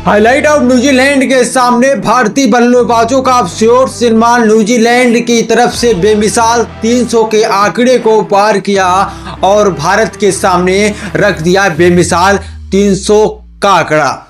Highlight of New Zealand के सामने भारतीय बल्लेबाजों का अफसोस। सलमान न्यूजीलैंड की तरफ से बेमिसाल 300 के आंकड़े को पार किया और भारत के सामने रख दिया बेमिसाल 300 का आंकड़ा।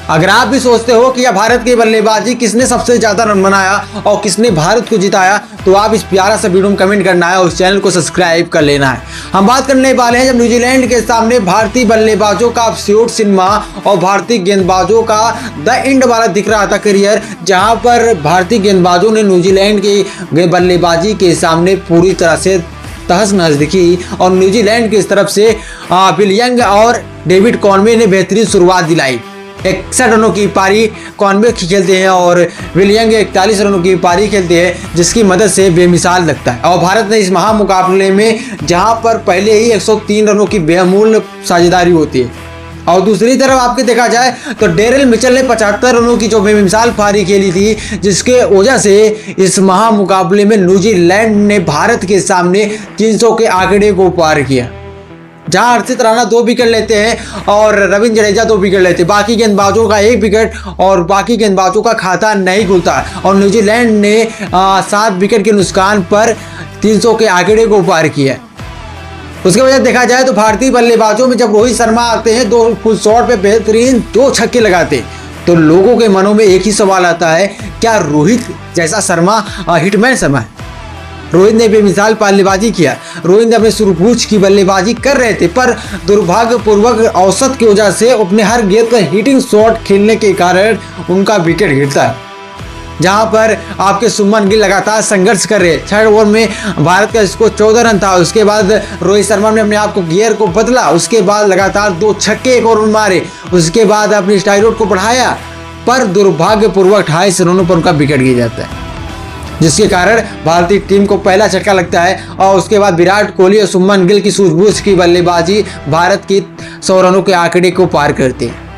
अगर आप भी सोचते हो कि यह भारत की बल्लेबाजी किसने सबसे ज्यादा रन बनाया और किसने भारत को जिताया, तो आप इस प्यारा सा वीडियो में कमेंट करना है और उस चैनल को सब्सक्राइब कर लेना है। हम बात करने वाले हैं जब न्यूजीलैंड के सामने भारतीय बल्लेबाजों का अफसोस सिनेमा और भारतीय गेंदबाजों का द एंड वाला दिख रहा था करियर, जहां पर भारतीय गेंदबाजों ने न्यूजीलैंड की बल्लेबाजी के सामने पूरी तरह से तहस नहस दिखी और न्यूजीलैंड की तरफ से विलियंग और डेविड कॉनवे ने बेहतरीन शुरुआत दिलाई। 61 रनों की पारी कॉनवे खेलते हैं और विलियंग 41 रनों की पारी खेलते हैं, जिसकी मदद से बेमिसाल लगता है। और भारत ने इस महामुकाबले में जहां पर पहले ही 103 रनों की बेमूल्य साझेदारी होती है और दूसरी तरफ आपके देखा जाए तो डेरिल मिचेल ने 75 रनों की जो बेमिसाल पारी खेली थी, जिसके वजह से इस महामुकाबले में न्यूजीलैंड ने भारत के सामने 300 के आंकड़े को पार किया। जहां हर्षित राणा 2 विकेट लेते हैं और रविंद्र जडेजा 2 विकेट लेते हैं, बाकी गेंदबाजों का 1 विकेट और बाकी गेंदबाजों का खाता नहीं खुलता और न्यूजीलैंड ने 7 विकेट के नुकसान पर 300 के आंकड़े को पार किया। उसके वजह देखा जाए तो भारतीय बल्लेबाजों में जब रोहित शर्मा आते हैं 2 फुल शॉट पे बेहतरीन 2 छक्के लगाते, तो लोगों के मनों में एक ही सवाल आता है, क्या रोहित जैसा शर्मा हिटमैन शर्मा है? रोहित ने बेमिसाल बल्लेबाजी किया। रोहित ने अपने सूझबूझ की बल्लेबाजी कर रहे थे, पर दुर्भाग्यपूर्वक औसत की वजह से अपने हर गेंद पर हिटिंग शॉट खेलने के कारण उनका विकेट गिरता है। जहां पर आपके शुभमन गिल लगातार संघर्ष कर रहे। 6 ओवर में भारत का स्कोर 14 रन था। उसके बाद रोहित शर्मा ने अपने आप को गियर को बदला, उसके बाद लगातार 2 छक्के 1 ओवर में मारे, उसके बाद अपनी स्ट्राइक रेट को बढ़ाया, पर दुर्भाग्यपूर्वक 28 रनों पर उनका विकेट गिर जाता है, जिसके कारण भारतीय टीम को पहला झटका लगता है। और उसके बाद विराट कोहली और शुभमन गिल की सूझबूझ की बल्लेबाजी भारत की 100 रनों के आंकड़े को पार करते हैं।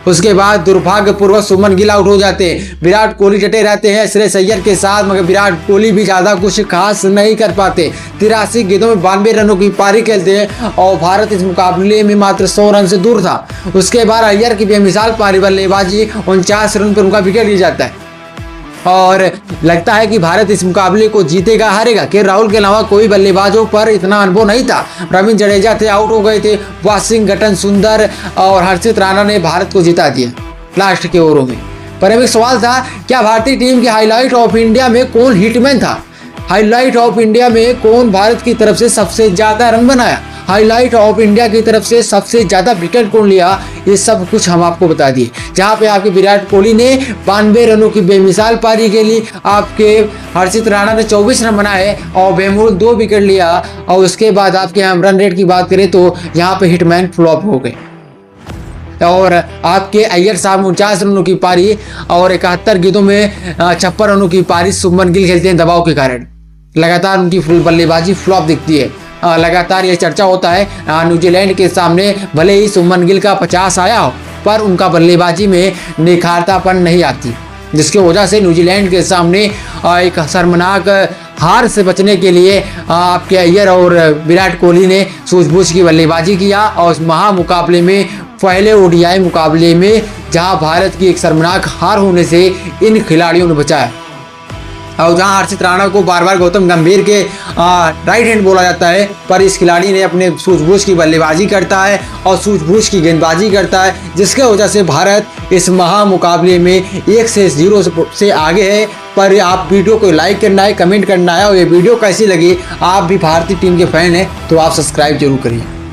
उसके बाद दुर्भाग्यपूर्वक शुभमन गिल आउट हो जाते हैं। विराट कोहली डटे रहते हैं श्रेयस अय्यर के साथ, मगर विराट कोहली भी ज़्यादा कुछ खास नहीं कर पाते। 83 गेंदों में 92 रनों की पारी खेलते हैं और भारत इस मुकाबले में मात्र 100 रन से दूर था। उसके बाद अय्यर की बेमिसाल पारी बल्लेबाजी 49 रन पर उनका विकेट गिर जाता है और लगता है कि भारत इस मुकाबले को जीतेगा हारेगा। के राहुल के अलावा कोई बल्लेबाजों पर इतना अनुभव नहीं था। रविंद्र जडेजा थे, आउट हो गए थे। वाशिंगटन सुंदर और हर्षित राणा ने भारत को जिता दिया लास्ट के ओवरों में। पर एक सवाल था, क्या भारतीय टीम के हाईलाइट ऑफ इंडिया में कौन हिटमैन था? हाईलाइट ऑफ इंडिया में कौन भारत की तरफ से सबसे ज्यादा रन बनाया? हाईलाइट ऑफ इंडिया की तरफ से सबसे ज्यादा विकेट कौन लिया? ये सब कुछ हम आपको बता दिए। जहां पे आपके विराट कोहली ने 92 रनों की बेमिसाल पारी खेली, आपके हर्षित राणा ने 24 रन बनाए और बेमूल 2 विकेट लिया। और उसके बाद आपके हम रन रेट की बात करें तो यहाँ पे हिटमैन फ्लॉप हो गए और आपके अय्यर साहब 49 रनों की पारी और 71 गेंदों में 56 रनों की पारी शुभमन गिल खेलते हैं दबाव के कारण। लगातार उनकी फुल बल्लेबाजी फ्लॉप दिखती है। लगातार ये चर्चा होता है न्यूजीलैंड के सामने भले ही शुभमन गिल का 50 आया हो, पर उनका बल्लेबाजी में निखारतापन नहीं आती, जिसकी वजह से न्यूजीलैंड के सामने एक शर्मनाक हार से बचने के लिए आपके अय्यर और विराट कोहली ने सूझबूझ की बल्लेबाजी किया और उस महामुकाबले में पहले ओडीआई मुकाबले में जहां भारत की एक शर्मनाक हार होने से इन खिलाड़ियों ने बचाया। और जहां हर्षित राणा को बार बार गौतम गंभीर के राइट हैंड बोला जाता है, पर इस खिलाड़ी ने अपने सूझबूझ की बल्लेबाजी करता है और सूझबूझ की गेंदबाजी करता है, जिसके वजह से भारत इस महामुकाबले में 1-0 से आगे है। पर आप वीडियो को लाइक करना है, कमेंट करना है और ये वीडियो कैसी लगी, आप भी भारतीय टीम के फैन हैं तो आप सब्सक्राइब जरूर करिए।